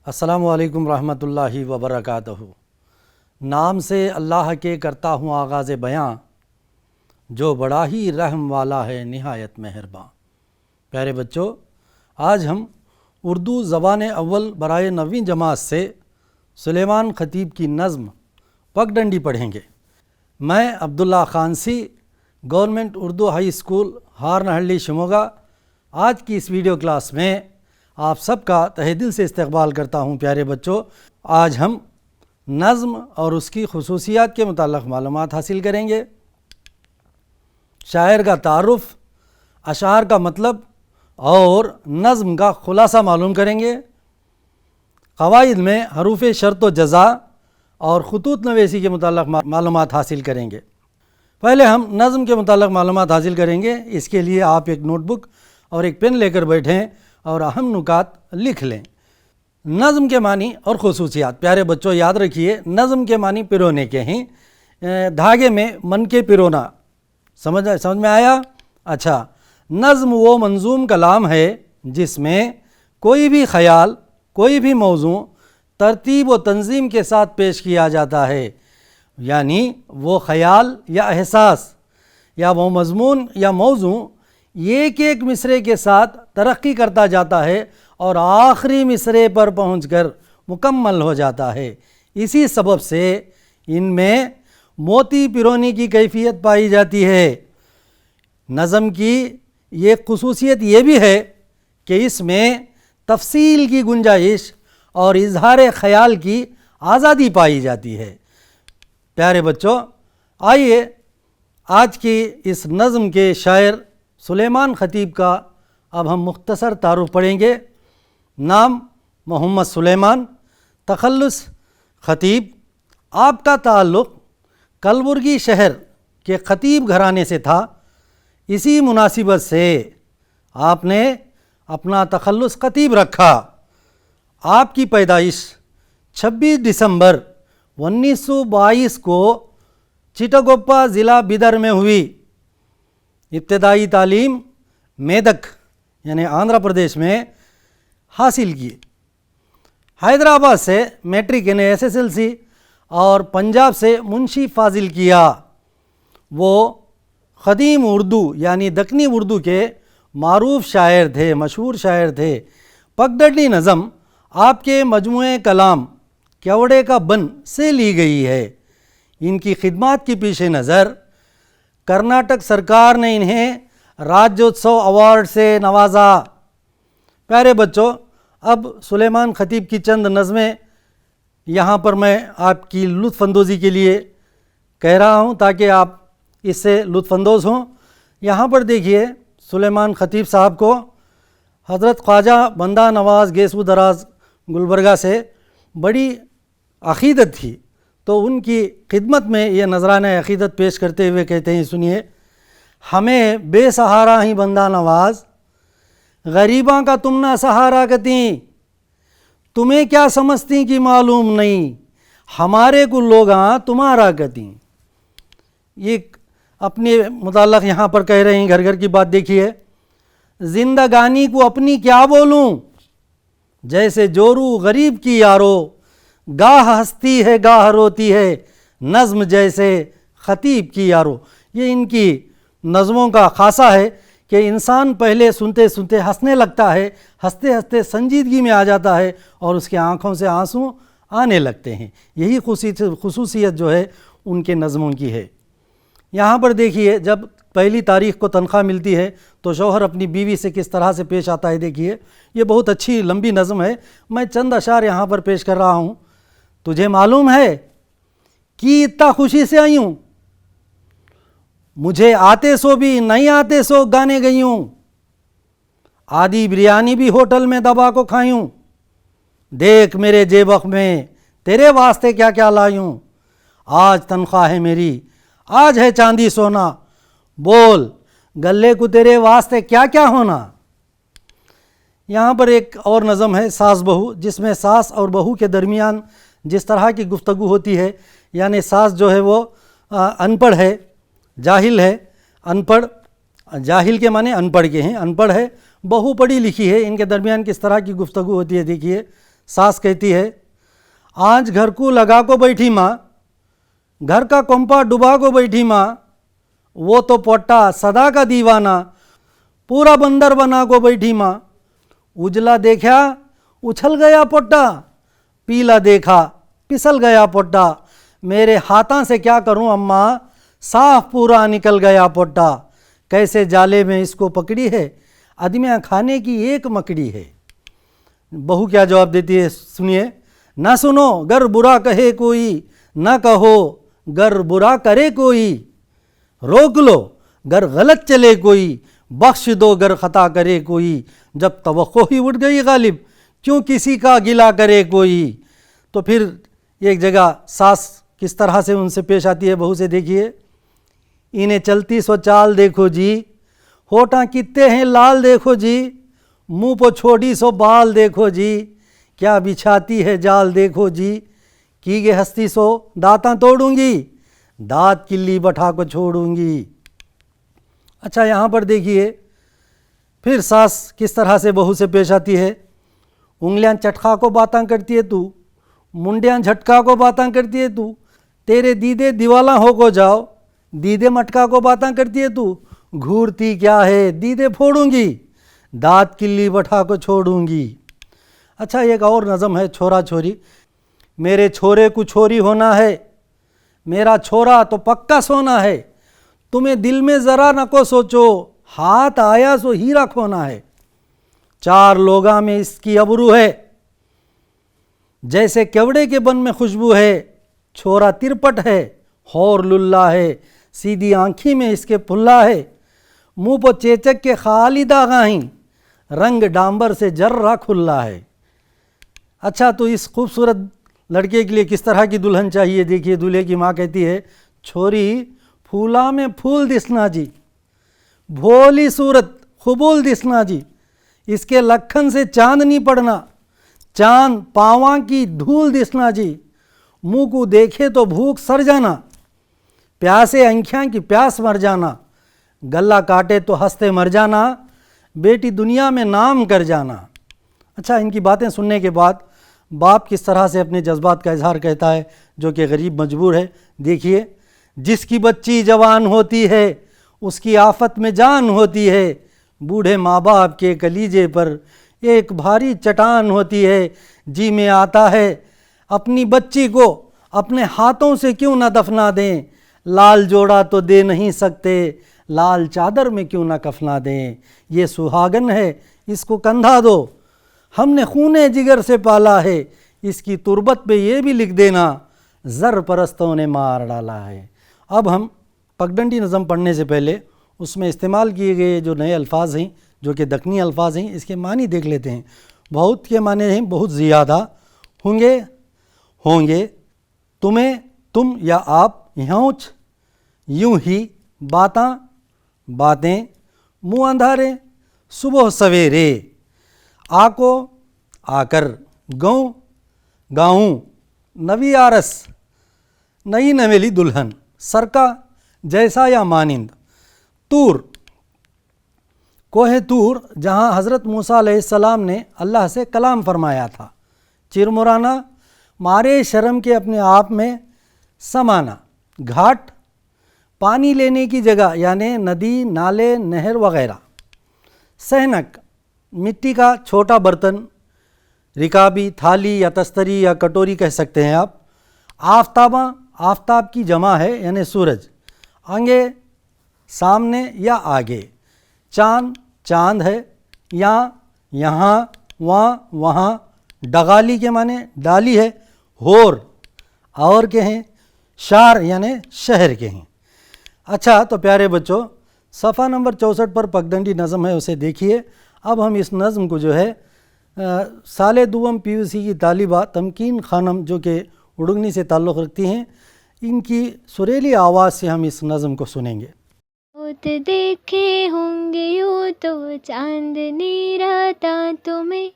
السلام علیکم ورحمۃ اللہ وبرکاتہ۔ نام سے اللہ کے کرتا ہوں آغاز بیاں، جو بڑا ہی رحم والا ہے نہایت مہرباں۔ پیارے بچوں، آج ہم اردو زبان اول برائے 9ویں جماعت سے سلیمان خطیب کی نظم پگڈنڈی پڑھیں گے۔ میں عبداللہ خانسی، government Urdu high school ہارنہلّی Shimoga, آج کی اس ویڈیو کلاس میں آپ سب کا تہہ دل سے استقبال کرتا ہوں۔ پیارے بچوں، آج ہم نظم اور اس کی خصوصیات کے متعلق معلومات حاصل کریں گے، شاعر کا تعارف، اشعار کا مطلب اور نظم کا خلاصہ معلوم کریں گے۔ قواعد میں حروف شرط و جزا اور خطوط نویسی کے متعلق معلومات حاصل کریں گے۔ پہلے ہم نظم کے متعلق معلومات حاصل کریں گے۔ اس کے لیے آپ ایک نوٹ بک اور ایک پین لے کر بیٹھیں اور اہم نکات لکھ لیں۔ نظم کے معنی اور خصوصیات۔ پیارے بچوں، یاد رکھیے، نظم کے معنی پیرونے کے ہیں، دھاگے میں من کے پیرونا۔ سمجھ میں آیا؟ اچھا، نظم وہ منظوم کلام ہے جس میں کوئی بھی خیال، کوئی بھی موضوع ترتیب و تنظیم کے ساتھ پیش کیا جاتا ہے، یعنی وہ خیال یا احساس یا وہ مضمون یا موضوع ایک ایک مصرعے کے ساتھ ترقی کرتا جاتا ہے اور آخری مصرعے پر پہنچ کر مکمل ہو جاتا ہے۔ اسی سبب سے ان میں موتی پیرونی کی کیفیت پائی جاتی ہے۔ نظم کی ایک خصوصیت یہ بھی ہے کہ اس میں تفصیل کی گنجائش اور اظہار خیال کی آزادی پائی جاتی ہے۔ پیارے بچوں، آئیے آج کی اس نظم کے شاعر سلیمان خطیب کا اب ہم مختصر تعارف پڑھیں گے۔ نام محمد سلیمان، تخلص خطیب۔ آپ کا تعلق کلبرگی شہر کے خطیب گھرانے سے تھا۔ اسی مناسبت سے آپ نے اپنا تخلص خطیب رکھا۔ آپ کی پیدائش 26 دسمبر 1922 کو چٹاگوپا ضلع بیدر میں ہوئی۔ ابتدائی تعلیم میدک یعنی آندھرا پردیش میں حاصل کی۔ حیدرآباد سے میٹرک یعنی SSLC اور پنجاب سے منشی فاضل کیا۔ وہ قدیم اردو یعنی دکنی اردو کے معروف شاعر تھے، مشہور شاعر تھے۔ پگڈنڈی نظم آپ کے مجموعہ کلام کیوڑے کا بن سے لی گئی ہے۔ ان کی خدمات کی پیش نظر کرناٹک سرکار نے انہیں راجیوتسو ایوارڈ سے نوازا۔ پیارے بچوں، اب سلیمان خطیب کی چند نظمیں یہاں پر میں آپ کی لطف اندوزی کے لیے کہہ رہا ہوں تاکہ آپ اس سے لطف اندوز ہوں۔ یہاں پر دیکھیے، سلیمان خطیب صاحب کو حضرت خواجہ بندہ نواز گیسو دراز گلبرگہ سے بڑی عقیدت تھی، تو ان کی خدمت میں یہ نذرانہ عقیدت پیش کرتے ہوئے کہتے ہیں، سنیے: ہمیں بے سہارا ہی بندہ نواز، غریباں کا تم نہ سہارا کتیں، تمہیں کیا سمجھتی کہ معلوم نہیں، ہمارے کو لوگاں تمہارا کتیں۔ یہ اپنے متعلق یہاں پر کہہ رہے ہیں، گھر گھر کی بات دیکھیے: زندگانی کو اپنی کیا بولوں، جیسے جورو غریب کی یارو، گاہ ہنستی ہے گاہ روتی ہے، نظم جیسے خطیب کی یارو۔ یہ ان کی نظموں کا خاصہ ہے کہ انسان پہلے سنتے سنتے ہنسنے لگتا ہے، ہنستے ہنستے سنجیدگی میں آ جاتا ہے اور اس کے آنکھوں سے آنسو آنے لگتے ہیں۔ یہی خصوصیت جو ہے ان کے نظموں کی ہے۔ یہاں پر دیکھیے، جب پہلی تاریخ کو تنخواہ ملتی ہے تو شوہر اپنی بیوی سے کس طرح سے پیش آتا ہے، دیکھیے۔ یہ بہت اچھی لمبی نظم ہے، میں چند اشعار یہاں پر پیش کر رہا ہوں۔ تجھے معلوم ہے کہ اتنا خوشی سے آئی ہوں، مجھے آتے سو بھی نہیں آتے سو گانے گئی ہوں، آدھی بریانی بھی ہوٹل میں دبا کو کھائی ہوں، دیکھ میرے جیبخ میں تیرے واسطے کیا کیا لائی ہوں، آج تنخواہ ہے میری، آج ہے چاندی سونا، بول گلے کو تیرے واسطے کیا کیا ہونا۔ یہاں پر ایک اور نظم ہے، ساس بہو، جس میں ساس اور بہو کے درمیان جس طرح کی گفتگو ہوتی ہے، یعنی ساس جو ہے وہ ان پڑھ ہے، جاہل ہے، ان پڑھ، جاہل کے معنی ان پڑھ کے ہیں، ان پڑھ ہے، بہو پڑھی لکھی ہے، ان کے درمیان کس طرح کی گفتگو ہوتی ہے، دیکھیے: सास कहती है, आज घर को लगा को बैठी माँ, घर का कंपा डुबा को बैठी माँ, वो तो पोट्टा सदा का दीवाना, पूरा बंदर बना को बैठी माँ। उजला देखा उछल गया पोट्टा, पीला देखा पिसल गया पोट्टा, मेरे हाथों से क्या करूं अम्मा, साफ पूरा निकल गया पोट्टा। कैसे जाले में इसको पकड़ी है, आदमियाँ खाने की एक मकड़ी है। बहू क्या जवाब देती है, सुनिए। ना सुनो गर बुरा कहे कोई, ना कहो गर बुरा करे कोई, रोक लो गर गलत चले कोई, बख्श दो गर खता करे कोई, जब तवक्को ही उठ गई गालिब, क्यों किसी का गिला करे कोई। तो फिर एक जगह सास किस तरह से उनसे पेश आती है बहू से, देखिए। इन्हें चलती सो चाल देखो जी, होठा कितने हैं लाल देखो जी, मुंह पर छोड़ी सो बाल देखो जी, क्या बिछाती है जाल देखो जी, की गे हस्ती सो दांता तोड़ूंगी, दांत किल्ली बठा को छोड़ूंगी। अच्छा, यहाँ पर देखिए फिर सास किस तरह से बहू से पेश आती है। उंगलियां चटका को बातां करती है तू, मुंडियां झटका को बातां करती है तू, तेरे दीदे दीवाला हो को जाओ, दीदे मटका को बातां करती है तू, घूरती क्या है दीदे फोड़ूंगी, दांत किल्ली बठा को छोड़ूंगी। अच्छा, एक और नज़म है, छोरा छोरी। मेरे छोरे को छोरी होना है, मेरा छोरा तो पक्का सोना है, तुम्हें दिल में ज़रा न को सोचो, हाथ आया सो हीरा खोना है। चार लोगा में इसकी अबरू है, जैसे केवड़े के बन में खुशबू है, छोरा तिरपट है हौर लुल्ला है, सीधी आँखी में इसके पुल्ला है, मुँह पर चेचक के खाली दागाहीं, रंग डांबर से जर्रा खुल्ला है। अच्छा, तो इस खूबसूरत लड़के के लिए किस तरह की दुल्हन चाहिए, देखिए। दूल्हे की माँ कहती है, छोरी फूला में फूल दिसना जी, भोली सूरत खुबूल दिसना जी, इसके लखन से चांद नहीं पड़ना, चांद पावा की धूल दिसना जी, मुँह को देखे तो भूख सर जाना, प्यासे आँखियाँ की प्यास मर जाना, गला काटे तो हंसते मर जाना, बेटी दुनिया में नाम कर जाना। अच्छा, इनकी बातें सुनने के बाद बाप किस तरह से अपने जज्बात का इजहार कहता है, जो कि गरीब मजबूर है। देखिए, जिसकी बच्ची जवान होती है उसकी आफत में जान होती है, बूढ़े माँ बाप के कलीजे पर एक भारी चट्टान होती है, जी में आता है अपनी बच्ची को अपने हाथों से क्यों ना दफना दें, लाल जोड़ा तो दे नहीं सकते, लाल चादर में क्यों ना कफना दें, ये सुहागन है इसको कंधा दो, हमने खूने जिगर से पाला है, इसकी तुरबत पे ये भी लिख देना, ज़र परस्तों ने मार डाला है। अब हम पगडंडी नज़म पढ़ने से पहले उसमें इस्तेमाल किए गए जो नए अल्फाज हैं, जो कि दक्कनी अल्फाज हैं, इसके मानी देख लेते हैं। बहुत के माने हैं बहुत ज़्यादा, होंगे होंगे, तुम्हें तुम या आप, यूँच यूँ ही, बातां बातें, मुँह अंधारे सुबह सवेरे, आको आकर, गाँव गाऊँ, नवी आरस नई नवेली दुल्हन, सरका जैसा या मानिंद, तूर कोहे तूर जहाँ हज़रत मूसा अलैहिस्सलाम ने अल्लाह से कलाम फरमाया था, चिरमुराना मारे शर्म के अपने आप में समाना, घाट पानी लेने की जगह यानी नदी नाले नहर वगैरह, सहनक मिट्टी का छोटा बर्तन, रिकाबी थाली या तस्तरी या कटोरी कह सकते हैं आप, आफ्ताबा आफ्ताब की जमा है यानी सूरज, आगे सामने या आगे, चांद चांद है, यहाँ वहाँ, डगाली के माने डाली है, होर और के हैं, शार यानी शहर के हैं। अच्छा, तो प्यारे बच्चों, सफ़ा नंबर 64 पर पगडंडी नज़म है, उसे देखिए। अब हम इस नज़म को जो है साले दुवम PUC की तालिबा तमकीन खानम, जो कि उड़गनी से ताल्लुक़ रखती हैं, इनकी सुरीली आवाज़ से हम इस नज़म को सुनेंगे। तो देखे होंगे यूँ तो चांदनी राता तुम्हें,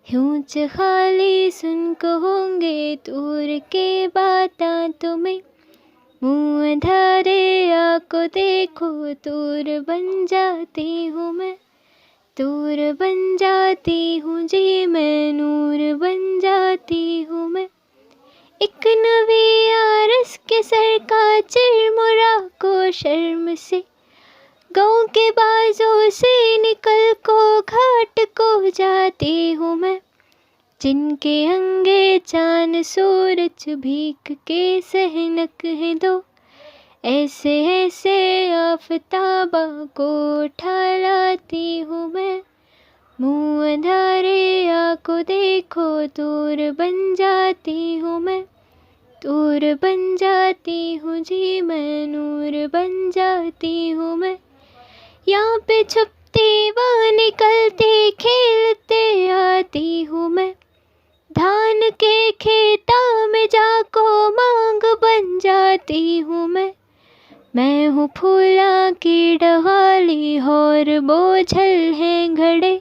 यूँच खाली सुन को होंगे दूर के बातां तुम्हें, मुँह अंधारे आँखों देखो दूर बन जाती हूँ मैं, طور بن جاتی ہوں جی میں، نور بن جاتی ہوں میں، ایک نویں عرس کے سر کا چرمرا کو شرم سے، گاؤں کے بازوں سے نکل کو گھاٹ کو جاتی ہوں میں، جن کے انگے چاند سورج بھیگ کے سہنک ہیں دو، ایسے ایسے آفتابہ کو اٹھا لاتی ہوں میں، منہ اندھارے آنکھوں دیکھو دور بن جاتی ہوں میں، دور بن جاتی ہوں جی میں، نور بن جاتی ہوں میں، یہاں پہ چھپتے وہاں نکلتے کھیلتے آتی ہوں میں، دھان کے کھیتوں میں جا کو مانگ بن جاتی ہوں میں ہوں پھولاں کی ڈغالی اور بوجھل ہیں گھڑے،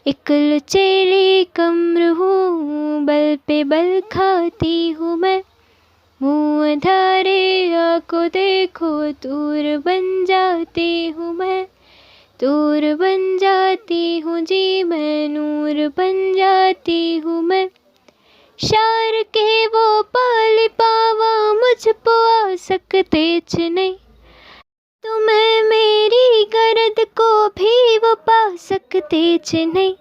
ایک لچیلی کمر ہوں بل پہ بل کھاتی ہوں میں، منہ اندھارے آنکھوں دیکھو دور بن جاتی ہوں میں، دور بن جاتی ہوں جی میں، نور بن جاتی ہوں میں، شار کے وہ پال پاوا مجھ پہ آ سکتے نہیں، تمہیں میری گرد کو بھی وہ پا سکتے نہیں،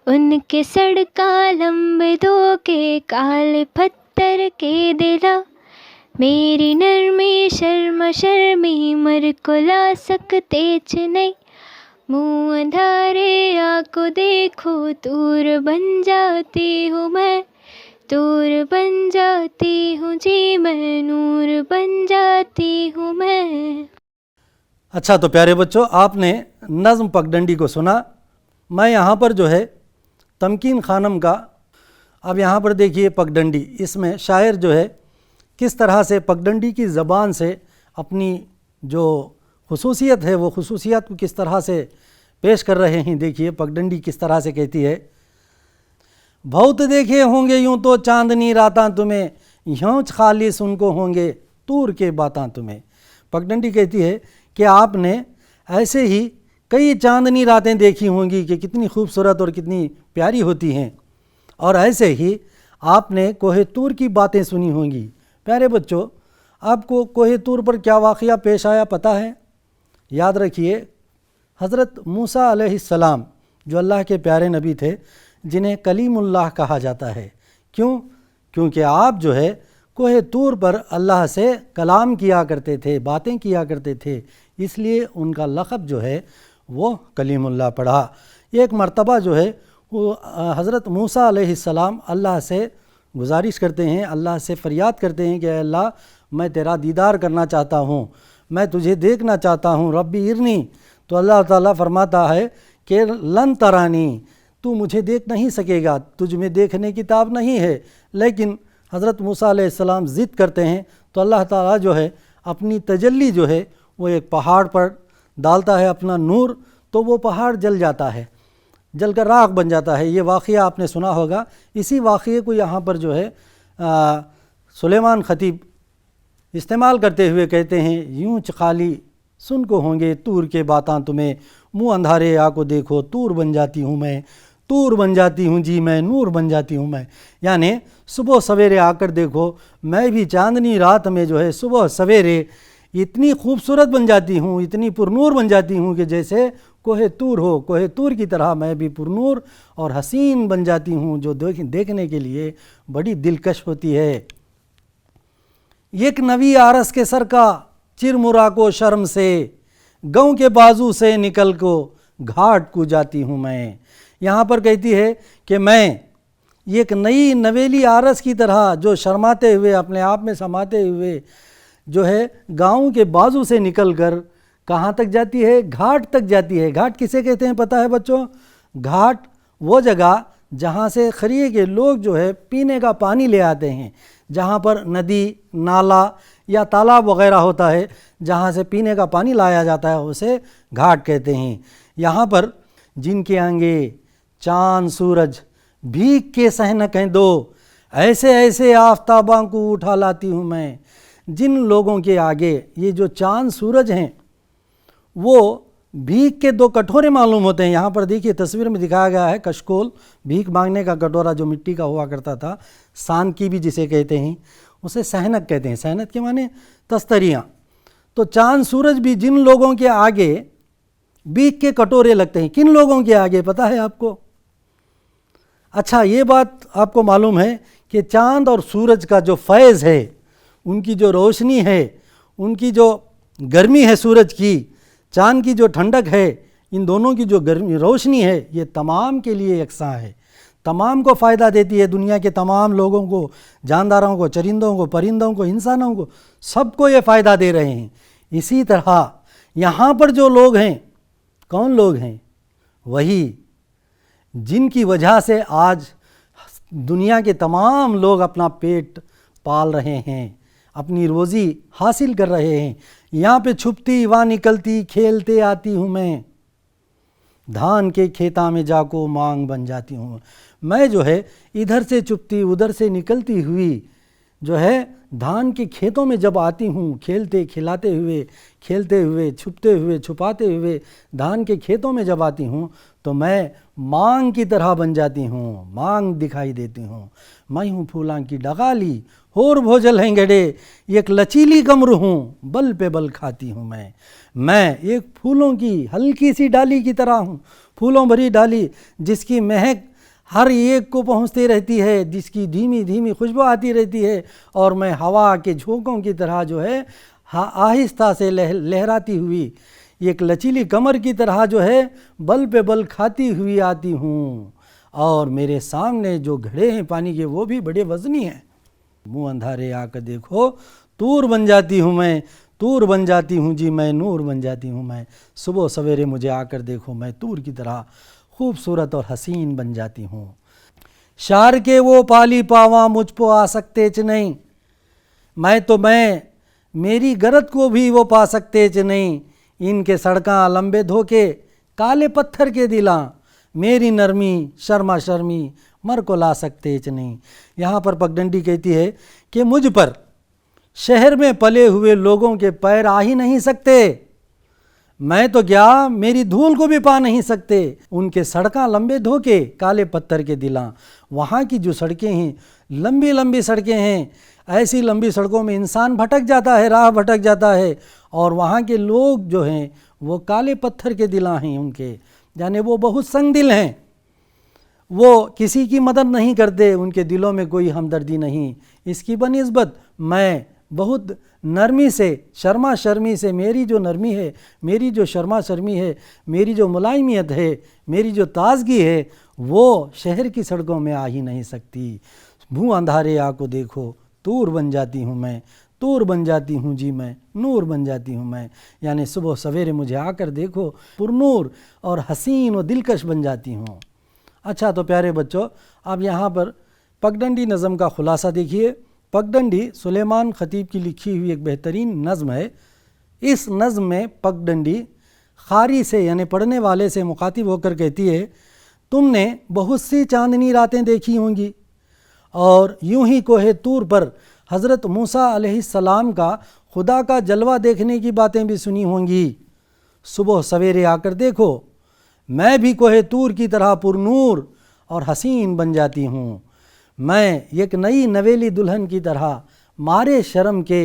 ان کے سڑکاں لمبے دو کے کالے پتھر کے دلا، میری نرمی شرم شرمی مر کو لا سکتے نہیں، منہ اندھارے آنکھوں دیکھو دور بن جاتی ہوں میں، دور بن جاتی ہوں جی میں، نور بن جاتی ہوں میں۔ اچھا تو پیارے بچوں، آپ نے نظم پگڈنڈی کو سنا۔ میں یہاں پر جو ہے تمکین خانم کا، اب یہاں پر دیکھیے پگڈنڈی، اس میں شاعر جو ہے کس طرح سے پگڈنڈی کی زبان سے اپنی جو خصوصیت ہے وہ خصوصیات کو کس طرح سے پیش کر رہے ہیں۔ دیکھیے پگڈنڈی کس طرح سے کہتی ہے، بہت دیکھے ہوں گے یوں تو چاندنی راتاں تمہیں، یوں خالص ان کو ہوں گے طور کے باتاں تمہیں۔ پگڈنڈی کہتی ہے کہ آپ نے ایسے ہی کئی چاندنی راتیں دیکھی ہوں گی کہ کتنی خوبصورت اور کتنی پیاری ہوتی ہیں، اور ایسے ہی آپ نے کوہ طور کی باتیں سنی ہوں گی۔ پیارے بچوں، آپ کو کوہ طور پر کیا واقعہ پیش آیا پتہ ہے؟ یاد رکھیے، حضرت موسیٰ علیہ السلام جو اللہ کے پیارے نبی تھے، جنہیں کلیم اللہ کہا جاتا ہے، کیونکہ آپ جو ہے کوہ طور پر اللہ سے کلام کیا کرتے تھے، باتیں کیا کرتے تھے، اس لیے ان کا لقب جو ہے وہ کلیم اللہ پڑھا۔ ایک مرتبہ جو ہے وہ حضرت موسیٰ علیہ السلام اللہ سے گزارش کرتے ہیں، اللہ سے فریاد کرتے ہیں کہ اے اللہ، میں تیرا دیدار کرنا چاہتا ہوں، میں تجھے دیکھنا چاہتا ہوں، ربی ارنی۔ تو اللہ تعالیٰ فرماتا ہے کہ لن ترانی، تو مجھے دیکھ نہیں سکے گا، تجھ میں دیکھنے کی تاب نہیں ہے۔ لیکن حضرت موسیٰ علیہ السلام ضد کرتے ہیں تو اللہ تعالیٰ جو ہے اپنی تجلی جو ہے وہ ایک پہاڑ پر ڈالتا ہے اپنا نور، تو وہ پہاڑ جل جاتا ہے، جل کر راکھ بن جاتا ہے۔ یہ واقعہ آپ نے سنا ہوگا۔ اسی واقعے کو یہاں پر جو ہے سلیمان خطیب استعمال کرتے ہوئے کہتے ہیں، یوں خالی سن کو ہوں گے طور کے باتاں تمہیں، منہ اندھارے آ کو دیکھو طور بن جاتی ہوں میں، طور بن جاتی ہوں جی میں، نور بن جاتی ہوں میں۔ یعنی صبح سویرے آ کر دیکھو، میں بھی چاندنی رات میں جو ہے صبح سویرے اتنی خوبصورت بن جاتی ہوں، اتنی پرنور بن جاتی ہوں کہ جیسے کوہ طور ہو، کوہ طور کی طرح میں بھی پرنور اور حسین بن جاتی ہوں، جو دیکھنے کے لیے بڑی دلکش ہوتی ہے۔ ایک نوی عرس کے سر کا چرمرا کو شرم سے، گاؤں کے بازو سے نکل کو گھاٹ کو جاتی ہوں میں۔ یہاں پر کہتی ہے کہ میں ایک نئی نویلی عرس کی طرح جو شرماتے ہوئے، اپنے آپ میں سماتے ہوئے جو ہے گاؤں کے بازو سے نکل کر کہاں تک جاتی ہے؟ گھاٹ تک جاتی ہے۔ گھاٹ کسے کہتے ہیں پتہ ہے بچوں؟ گھاٹ وہ جگہ جہاں سے خریے کے لوگ جو ہے پینے کا پانی لے آتے ہیں، جہاں پر ندی، نالا یا تالاب وغیرہ ہوتا ہے، جہاں سے پینے کا پانی لایا جاتا ہے، اسے گھاٹ کہتے ہیں۔ یہاں پر جن کے آنگے چاند سورج بھیگ کے سہنک ہیں دو، ایسے ایسے آفتاباں کو اٹھا لاتی ہوں میں۔ جن لوگوں کے آگے یہ جو چاند سورج ہیں وہ भीख के दो कटोरे मालूम होते हैं। यहाँ पर देखिए तस्वीर में दिखाया गया है कशकोल, भीख मांगने का कटोरा जो मिट्टी का हुआ करता था, सान की भी जिसे कहते हैं, उसे सहनक कहते हैं। सहनक के माने तस्तरियाँ। तो चांद सूरज भी जिन लोगों के आगे भीख के कटोरे लगते हैं, किन लोगों के आगे पता है आपको? अच्छा, ये बात आपको मालूम है कि चांद और सूरज का जो फैज़ है, उनकी जो रोशनी है, उनकी जो गर्मी है सूरज की, चांद की जो ठंडक है, इन दोनों की जो गर्मी रोशनी है, ये तमाम के लिए यकसां है, तमाम को फ़ायदा देती है। दुनिया के तमाम लोगों को, जानदारों को, चरिंदों को, परिंदों को, इंसानों को, सबको ये फ़ायदा दे रहे हैं। इसी तरह यहाँ पर जो लोग हैं, कौन लोग हैं? वही जिनकी वजह से आज दुनिया के तमाम लोग अपना पेट पाल रहे हैं, अपनी रोज़ी हासिल कर रहे हैं। यहाँ पे छुपती वहाँ निकलती खेलते आती हूँ मैं, धान के खेता में जाको मांग बन जाती हूँ। मैं जो है इधर से छुपती उधर से निकलती हुई जो है धान के खेतों में जब आती हूँ, खेलते खिलाते हुए, खेलते हुए, छुपते हुए, छुपाते हुए धान के खेतों में जब आती हूँ, तो मैं मांग की तरह बन जाती हूँ, मांग दिखाई देती हूँ। मैं हूँ फूलां की डगाली, होर भोजल हैं गड़े, एक लचीली कमर हूँ, बल पे बल खाती हूँ मैं एक फूलों की हल्की सी डाली की तरह हूँ, फूलों भरी डाली जिसकी महक हर एक को पहुँचती रहती है, जिसकी धीमी धीमी खुशबू आती रहती है, और मैं हवा के झोंकों की तरह जो है आहिस्ता से लहराती हुई एक लचीली कमर की तरह जो है बल पे बल खाती हुई आती हूँ। और मेरे सामने जो घड़े हैं पानी के, वो भी बड़े वज़नी हैं। मुँह अंधारे आकर देखो, तूर बन जाती हूँ मैं, तूर बन जाती हूँ जी मैं, नूर बन जाती हूँ मैं। सुबह सवेरे मुझे आकर देखो, मैं तूर की तरह खूबसूरत और हसीन बन जाती हूँ। शार के वो पाली पावा मुझ पो आ सकते च नहीं, मैं मेरी गरज को भी वो पा सकते च नहीं। इनके सड़कां लंबे धोके काले पत्थर के दिलां, मेरी नरमी शर्मा शर्मी मर को ला सकते च नहीं। यहाँ पर पगडंडी कहती है कि मुझ पर शहर में पले हुए लोगों के पैर आ ही नहीं सकते, मैं तो क्या मेरी धूल को भी पा नहीं सकते। उनके सड़कां लंबे धोके काले पत्थर के दिलां, वहाँ की जो सड़कें हैं लंबी लंबी सड़कें हैं, ऐसी लंबी सड़कों में इंसान भटक जाता है, राह भटक जाता है, और वहाँ के लोग जो हैं वो काले पत्थर के दिलां हैं उनके, यानी वो बहुत संग दिल हैं, वो किसी की मदद नहीं करते, उनके दिलों में कोई हमदर्दी नहीं। इसकी बनिस्बत मैं बहुत नरमी से, शर्मा शर्मी से, मेरी जो नरमी है, मेरी जो शर्मा शर्मी है, मेरी जो मुलायमियत है, मेरी जो ताजगी है, वो शहर की सड़कों में आ ही नहीं सकती। मुँह अंधारे आको देखो, तूर बन जाती हूँ मैं, तूर बन जाती हूँ जी मैं, नूर बन जाती हूँ मैं। यानी सुबह सवेरे मुझे आकर देखो, पुरनूर और हसीन और दिलकश बन जाती हूँ। अच्छा, तो प्यारे बच्चों, अब यहाँ पर पगडंडी नज़म का खुलासा देखिए। पगडंडी सुलेमान ख़तीब की लिखी हुई एक बेहतरीन नज़म है। इस नज़म में पगडंडी ख़ारी से यानी पढ़ने वाले से मुखातिब होकर कहती है, तुमने बहुत सी चांदनी रातें देखी होंगी और यूं ही कोहे तूर पर हज़रत मूसा अलैहिस्सलाम का खुदा का जलवा देखने की बातें भी सुनी होंगी। सुबह सवेरे आकर देखो, मैं भी कोहे तूर की तरह पुरनूर और हसीन बन जाती हूँ। मैं एक नई नवेली दुल्हन की तरह मारे शर्म के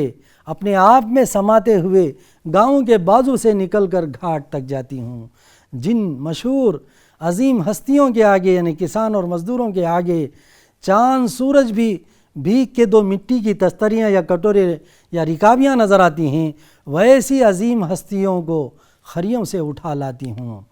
अपने आप में समाते हुए गाँव के बाजू से निकलकर घाट तक जाती हूँ। जिन मशहूर अजीम हस्तियों के आगे यानी किसान और मज़दूरों के आगे चाँद सूरज भी भीख के दो मिट्टी की तस्तरियाँ या कटोरे या रिकाबियाँ नज़र आती हैं, वैसी अजीम हस्तियों को खरियों से उठा लाती हूँ।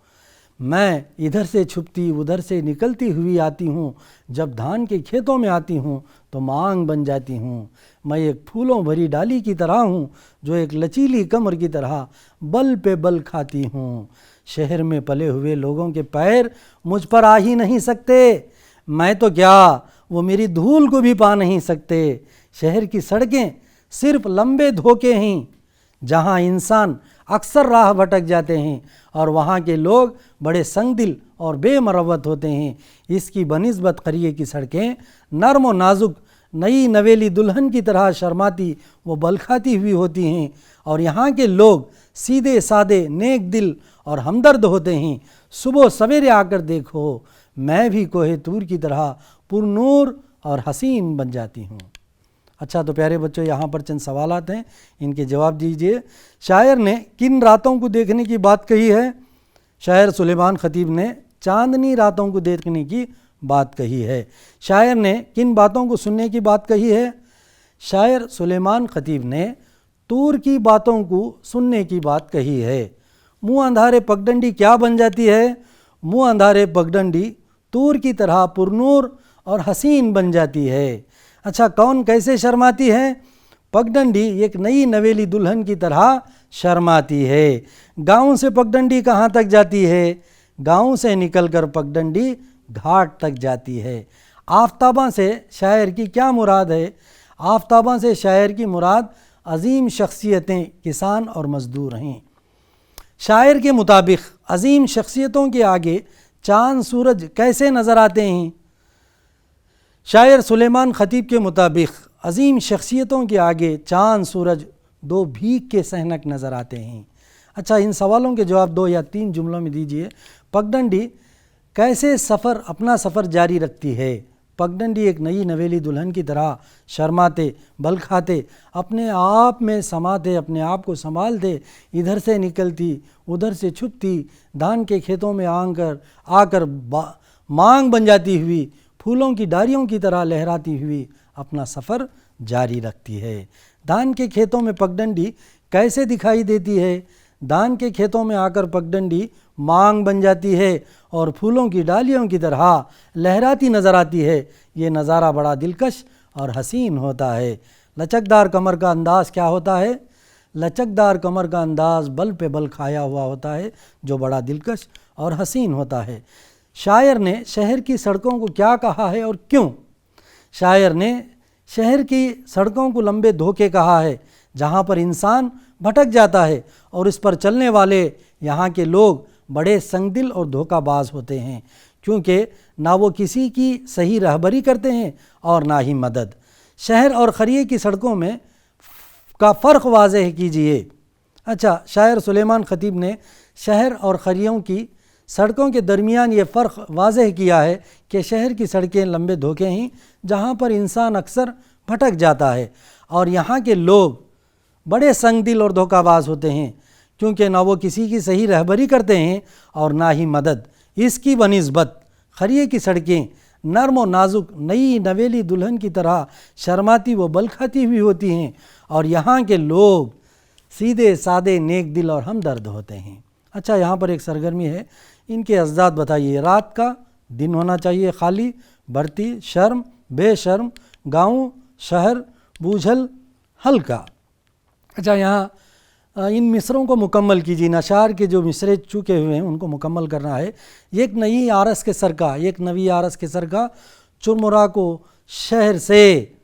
मैं इधर से छुपती उधर से निकलती हुई आती हूँ, जब धान के खेतों में आती हूँ तो मांग बन जाती हूँ। मैं एक फूलों भरी डाली की तरह हूँ जो एक लचीली कमर की तरह बल पे बल खाती हूँ। शहर में पले हुए लोगों के पैर मुझ पर आ ही नहीं सकते, मैं तो क्या वो मेरी धूल को भी पा नहीं सकते। शहर की सड़कें सिर्फ लंबे धोखे हैं जहाँ इंसान अक्सर राह भटक जाते हैं, और वहाँ के लोग बड़े संगदिल और बेमरवत होते हैं। इसकी बनिस्बत करिए की सड़कें नरम और नाजुक नई नवेली दुल्हन की तरह शर्माती वो बलखाती हुई होती हैं, और यहाँ के लोग सीधे सादे नेक दिल और हमदर्द होते हैं। सुबह सवेरे आकर देखो, मैं भी कोहे तूर की तरह पुरनूर और हसीन बन जाती हूँ। अच्छा, तो प्यारे बच्चों, यहाँ पर चंद सवालात हैं, इनके जवाब दीजिए। शायर ने किन रातों को देखने की बात कही है? शायर सुलेमान खतीब ने चांदनी रातों को देखने की बात कही है। शायर ने किन बातों को सुनने की बात कही है? शायर सुलेमान खतीब ने तूर की बातों को सुनने की बात कही है। मुँह अंधारे पगडंडी क्या बन जाती है? मुँह अंधारे पगडंडी तूर की तरह पुरनूर और हसीन बन जाती है। अच्छा, कौन कैसे शर्माती है? पगडंडी एक नई नवेली दुल्हन की तरह शर्माती है। गांव से पगडंडी कहाँ तक जाती है? गांव से निकलकर पगडंडी घाट तक जाती है। आफताबा से शायर की क्या मुराद है? आफताबा से शायर की मुराद अजीम शख्सियतें किसान और मज़दूर हैं। शायर के मुताबिक अजीम शख्सियतों के आगे चाँद सूरज कैसे नज़र आते हैं? शायर सुलेमान खतीब के मुताबिक अजीम शख्सियतों के आगे चाँद सूरज दो भीख के सहनक नज़र आते हैं। अच्छा, इन सवालों के जवाब 2 या 3 जुमलों में दीजिए। पगडंडी कैसे अपना सफ़र जारी रखती है? पगडंडी एक नई नवेली दुल्हन की तरह शर्माते बलखाते अपने आप में समाते अपने आप को संभालते इधर से निकलती उधर से छुपती धान के खेतों में आकर मांग बन जाती हुई फूलों की डारियों की तरह लहराती हुई अपना सफ़र जारी रखती है। धान के खेतों में पगडंडी कैसे दिखाई देती है? धान के खेतों में आकर पगडंडी मांग बन जाती है और फूलों की डालियों की तरह लहराती नज़र आती है। ये नज़ारा बड़ा दिलकश और हसीन होता है। लचकदार कमर का अंदाज़ क्या होता है? लचकदार कमर का अंदाज़ बल पे बल खाया हुआ होता है, जो बड़ा दिलकश और हसीन होता है। शायर ने शहर की सड़कों को क्या कहा है और क्यों? शायर ने शहर की सड़कों को लंबे धोखे कहा है, जहाँ पर इंसान भटक जाता है और इस पर चलने वाले यहाँ के लोग बड़े संगदिल और धोखाबाज होते हैं, क्योंकि ना वो किसी की सही रहबरी करते हैं और ना ही मदद। शहर और खरिये की सड़कों में का फ़र्क वाज़ेह कीजिए। अच्छा, शायर सुलेमान खतीब ने शहर और खरियों की सड़कों के दरमियान ये फ़र्क वाज़ेह किया है कि शहर की सड़कें लंबे धोखे हैं, जहाँ पर इंसान अक्सर भटक जाता है, और यहाँ के लोग बड़े संगदिल और धोखाबाज होते हैं, क्योंकि ना वो किसी की सही रहबरी करते हैं और ना ही मदद। इसकी बनिस्बत खरिये की सड़कें नर्म और नाजुक नई नवेली दुल्हन की तरह शर्माती व बलखाती हुई होती हैं, और यहाँ के लोग सीधे सादे नेक दिल और हमदर्द होते हैं। अच्छा, यहाँ पर एक सरगर्मी है, इनके अज़दाद बताइए। रात का दिन होना चाहिए खाली, बढ़ती, शर्म, बेशर्म, गाँव, शहर, बूझल, हल्का। अच्छा, यहाँ इन मिसरों को मुकम्मल कीजिए। नशार के जो मिसरे चुके हुए हैं उनको मुकम्मल करना है। एक नई आरस के सर का चुरमुरा को शहर से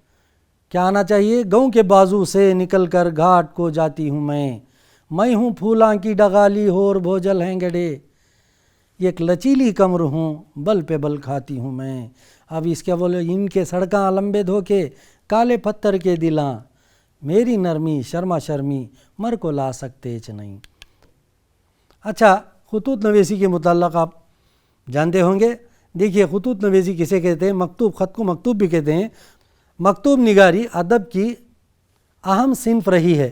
क्या आना चाहिए? गाँव के बाजू से निकल कर घाट को जाती हूँ मैं हूँ फूलां की डगाली होर भोजल हैं गड़े, एक लचीली कमर हूँ बल पे बल खाती हूँ मैं। अब इसके बोले, इनके सड़कां लंबे धोखे काले पत्थर के दिलां, मेरी नरमी शर्मा शर्मी मर को ला सकते च नहीं। अच्छा, खुतूत नवेसी के मुताल्लिक़ आप जानते होंगे। देखिए, खुतूत नवेसी किसे कहते हैं? मकतूब, ख़त को मकतूब भी कहते हैं। मकतूब निगारी अदब की अहम सिन्फ रही है।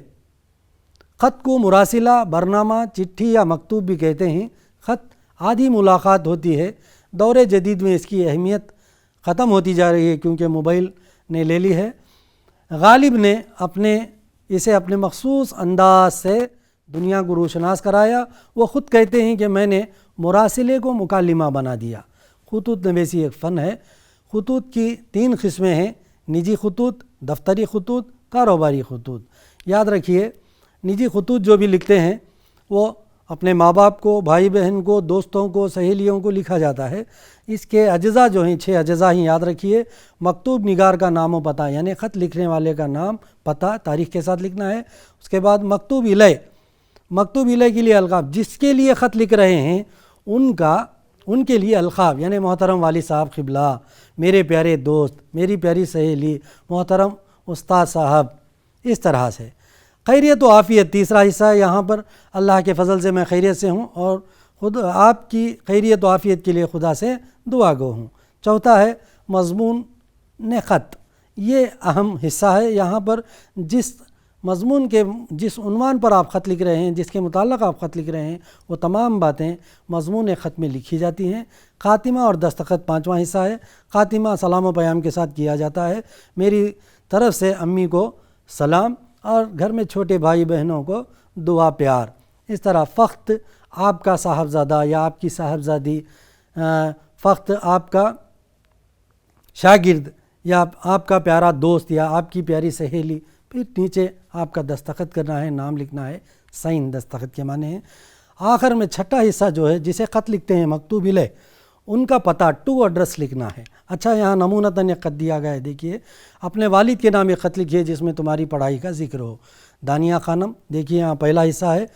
ख़त को मुरासिला, बरनामा, चिट्ठी या मकतूब भी कहते हैं। ख़त आधी मुलाकात होती है। दौर जदीद में इसकी अहमियत ख़त्म होती जा रही है, क्योंकि मोबाइल ने ले ली है। गालिब ने इसे अपने मखसूस अंदाज से दुनिया को रोशनास कराया। वो ख़ुद कहते हैं कि मैंने मुरासिले को मुकालिमा बना दिया। खुतूत नवेसी एक फ़न है। खुतूत की 3 किस्में हैं: निजी खुतूत, दफ्तरी खुतूत, कारोबारी खुतूत। याद रखिए, निजी खुतूत जो भी लिखते हैं वो अपने माँ बाप को, भाई बहन को, दोस्तों को, सहेलियों को लिखा जाता है। इसके अज्जा जो हैं 6 अज्जा ही याद रखिए। मकतूब निगार का नाम व पता, यानी ख़त लिखने वाले का नाम, पता, तारीख़ के साथ लिखना है। उसके बाद मकतूब इलय के लिए अलकाब, जिसके लिए ख़त लिख रहे हैं ان کے لیے القاب یعنی محترم والد صاحب قبلہ، میرے پیارے دوست، میری پیاری سہیلی، محترم استاد صاحب، اس طرح سے۔ خیریت و عافیت تیسرا حصہ ہے، یہاں پر اللہ کے فضل سے میں خیریت سے ہوں اور خود آپ کی خیریت و عافیت کے لیے خدا سے دعا گو ہوں۔ چوتھا ہے مضمون خط، یہ اہم حصہ ہے، یہاں پر جس مضمون کے جس عنوان پر آپ خط لکھ رہے ہیں، جس کے متعلق آپ خط لکھ رہے ہیں، وہ تمام باتیں مضمون خط میں لکھی جاتی ہیں۔ خاتمہ اور دستخط پانچواں حصہ ہے، خاتمہ سلام و پیام کے ساتھ کیا جاتا ہے، میری طرف سے امی کو سلام اور گھر میں چھوٹے بھائی بہنوں کو دعا پیار۔ اس طرح فخت آپ کا صاحبزادہ یا آپ کی صاحبزادی، فخت آپ کا شاگرد یا آپ کا پیارا دوست یا آپ کی پیاری سہیلی، پھر نیچے آپ کا دستخط کرنا ہے، نام لکھنا ہے، سائن دستخط کے معنی ہیں۔ آخر میں چھٹا حصہ جو ہے جسے خط لکھتے ہیں مکتوب الیہ، ان کا پتہ ٹو ایڈریس لکھنا ہے۔ اچھا، یہاں نمونتاً ایک خط دیا گیا ہے، دیکھیے، اپنے والد کے نام ایک خط لکھیے جس میں تمہاری پڑھائی کا ذکر ہو۔ دانیہ خانم، دیکھیے یہاں پہلا حصہ ہے،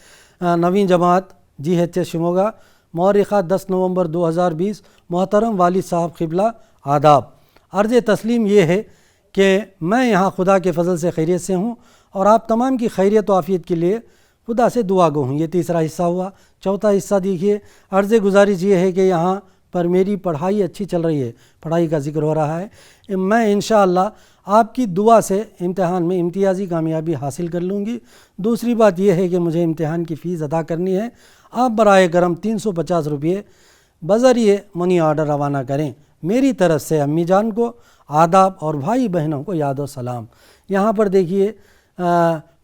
نویں جماعت GHS شموگا، مورخہ 10 نومبر 2020، محترم والد صاحب قبلہ، آداب۔ عرض تسلیم یہ ہے کہ میں یہاں خدا کے فضل سے خیریت سے ہوں اور آپ تمام کی خیریت و عافیت کے لیے خدا سے دعا گو ہوں۔ یہ تیسرا حصہ ہوا۔ چوتھا حصہ دیکھیے، عرض گزارش یہ ہے کہ یہاں پر میری پڑھائی اچھی چل رہی ہے، پڑھائی کا ذکر ہو رہا ہے، میں انشاءاللہ آپ کی دعا سے امتحان میں امتیازی کامیابی حاصل کر لوں گی۔ دوسری بات یہ ہے کہ مجھے امتحان کی فیس ادا کرنی ہے، آپ برائے کرم 350 روپے بذریعہ منی آرڈر روانہ کریں۔ میری طرف سے امی جان کو آداب اور بھائی بہنوں کو یاد و سلام۔ یہاں پر دیکھیے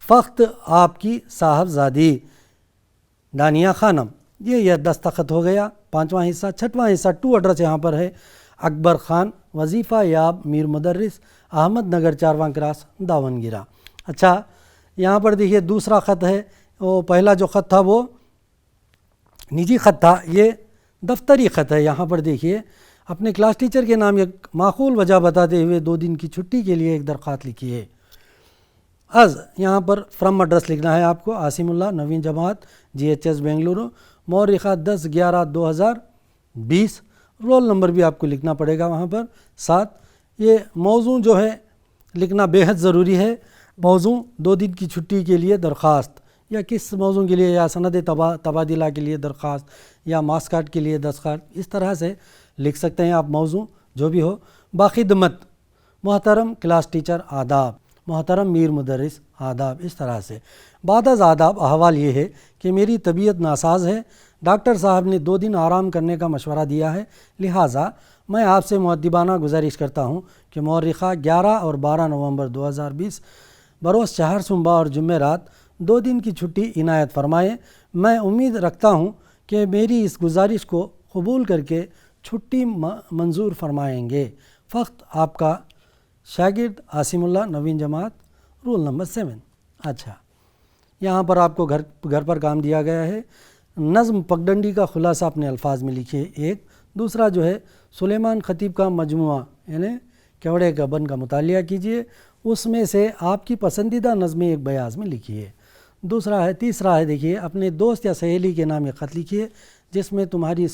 فخت آپ کی صاحبزادی دانیہ خانم، یہ دستخط ہو گیا، پانچواں حصہ۔ چھٹواں حصہ ٹو ایڈریس یہاں پر ہے، اکبر خان، وظیفہ یاب میر مدرس، احمد نگر 4واں کراس، داونگیرہ۔ اچھا، یہاں پر دیکھیے دوسرا خط ہے، وہ پہلا جو خط تھا وہ نجی خط تھا، یہ دفتری خط ہے۔ یہاں پر دیکھیے، اپنے کلاس ٹیچر کے نام ایک معقول وجہ بتاتے ہوئے 2 دن کی چھٹی کے لیے ایک درخواست لکھی ہے۔ یہاں پر فرام ایڈریس لکھنا ہے آپ کو، عاصم اللہ، نویں جماعت GHS بنگلورو، مورخہ 10/11/2020، رول نمبر بھی آپ کو لکھنا پڑے گا وہاں پر ساتھ۔ یہ موضوع جو ہے لکھنا بے حد ضروری ہے، موضوع 2 دن کی چھٹی کے لیے درخواست، یا کس موضوع کے لیے، یا سند تبادلہ کے لیے درخواست، یا مارکس کارڈ کے لیے درخواست، اس طرح سے لکھ سکتے ہیں آپ موضوع جو بھی ہو۔ باخدمت محترم کلاس ٹیچر آداب، محترم میر مدرس آداب، اس طرح سے۔ بعد از آداب احوال یہ ہے کہ میری طبیعت ناساز ہے، ڈاکٹر صاحب نے 2 دن آرام کرنے کا مشورہ دیا ہے، لہٰذا میں آپ سے مؤدبانہ گزارش کرتا ہوں کہ مورخہ 11 اور 12 نومبر 2020 بروز چہارشنبہ اور جمعرات 2 دن کی چھٹی عنایت فرمائیں۔ میں امید رکھتا ہوں کہ میری اس گزارش کو قبول کر کے چھٹی منظور فرمائیں گے۔ فخت آپ کا شاگرد عاصم اللہ، نویں جماعت، رول نمبر 7۔ اچھا، یہاں پر آپ کو گھر پر کام دیا گیا ہے، نظم پگڈنڈی کا خلاصہ اپنے الفاظ میں لکھیے ایک، دوسرا جو ہے سلیمان خطیب کا مجموعہ یعنی کیوڑے کا بن کا مطالعہ کیجئے، اس میں سے آپ کی پسندیدہ نظمیں ایک بیاض میں لکھیے۔ تیسرا ہے دیکھیے، اپنے دوست یا سہیلی کے نام ایک خط لکھیے جس میں تمہاری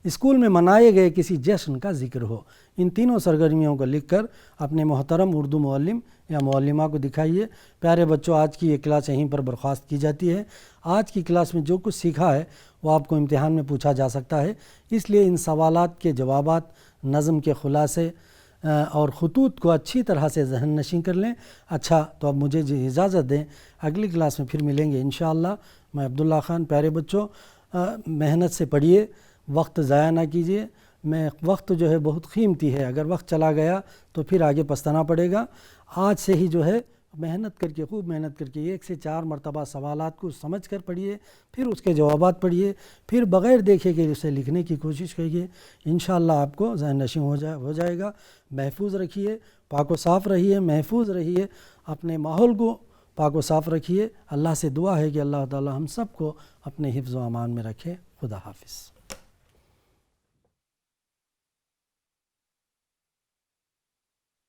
اسکول میں منائے گئے کسی جشن کا ذکر ہو۔ ان تینوں سرگرمیوں کو لکھ کر اپنے محترم اردو معلم یا معلمہ کو دکھائیے۔ پیارے بچوں، آج کی یہ کلاس یہیں پر برخاست کی جاتی ہے۔ آج کی کلاس میں جو کچھ سیکھا ہے وہ آپ کو امتحان میں پوچھا جا سکتا ہے، اس لیے ان سوالات کے جوابات، نظم کے خلاصے اور خطوط کو اچھی طرح سے ذہن نشین کر لیں۔ اچھا، تو اب مجھے اجازت دیں، اگلی کلاس میں پھر ملیں گے انشاءاللہ۔ میں عبداللہ خان۔ پیارے بچوں، محنت سے پڑھیے، وقت ضائع نہ کیجیے۔ وقت جو ہے بہت قیمتی ہے، اگر وقت چلا گیا تو پھر آگے پچھتانا پڑے گا۔ آج سے ہی جو ہے محنت کر کے، خوب محنت کر کے 1 سے 4 مرتبہ سوالات کو سمجھ کر پڑھیے، پھر اس کے جوابات پڑھیے، پھر بغیر دیکھے کہ اسے لکھنے کی کوشش کریے۔ انشاءاللہ آپ کو ذہن نشین ہو جائے گا۔ محفوظ رکھیے، پاک و صاف رہیے، محفوظ رہیے، اپنے ماحول کو پاک و صاف رکھیے۔ اللہ سے دعا ہے کہ اللہ تعالی ہم سب کو اپنے حفظ و امان میں رکھے۔ خدا حافظ۔